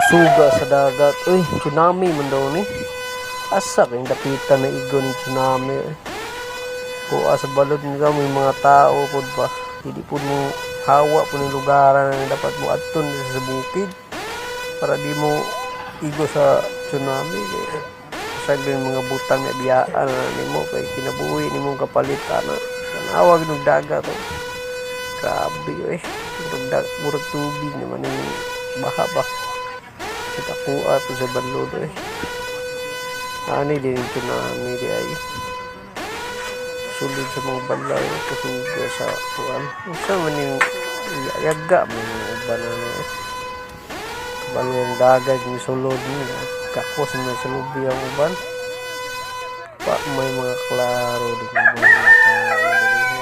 Suga sa dagat. Uy, tsunami man daw ni. Asa kayong dapitan na igo ng tsunami. Kuha sa balod nga may mga tao po ba. Hindi po mo hawa po ng lugaran na dapat mo aton sa bukid. Para di mo igo sa tsunami. Sagling mga butang na biyaan na nimo kay kinabuhi nimo kapalitan na. Tanawag ng dagat. Oh. Grabe eh. Murag tubig naman yung baha ba. Kita kuha po sa balod eh. Ani din yung tsunami di ay. Sulod sa mga balay kasuga sa kuan. Unsa man yung yaga mo yung uban na eh. Balong dagat ni sulod ni kakos na sa lubi ang uban. Pa may mga klaro din mga tao.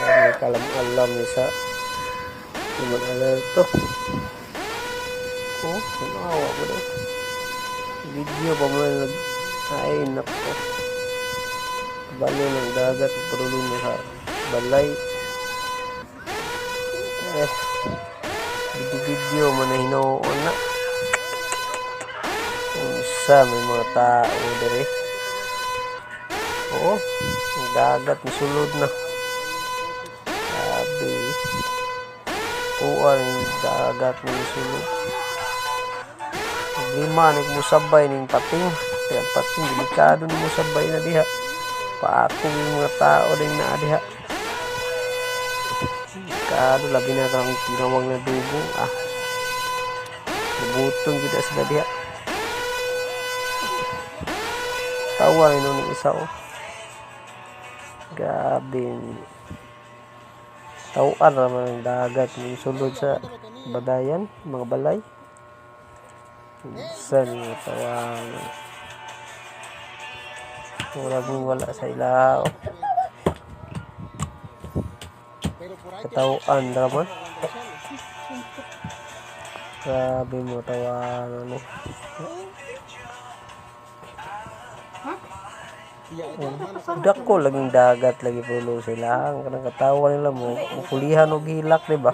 May kalam-alam ni sa naman alerto. Oh, nanawa ko daw. Video pa mo nag ay nako. Balo ng dagat parulo mo sa balay. Video man na hinoon na. Unsa may mga tao diri. Oh, ang dagat ni sulod na. Sabi. Kuha ng dagat ni sulod. Lima nagmusabay ning pating. Kaya pating delikado ni musabay na diha. Paakong yung mga tao din na diha. Delikado labi na kang tinawag na dugong. Nabutong kita sila diha. Tawa rin nung isa oh. Grabe. Tawaan naman ang dagat ng sulod sa badayan, mga balay. Saan yung tawang wala sa ilaw. Katawaan naman. Grabe mo tawang ano. Dako laging dagat lagi pulo sila. Ang kanang katawa nila mo, kulihan o gilak, diba?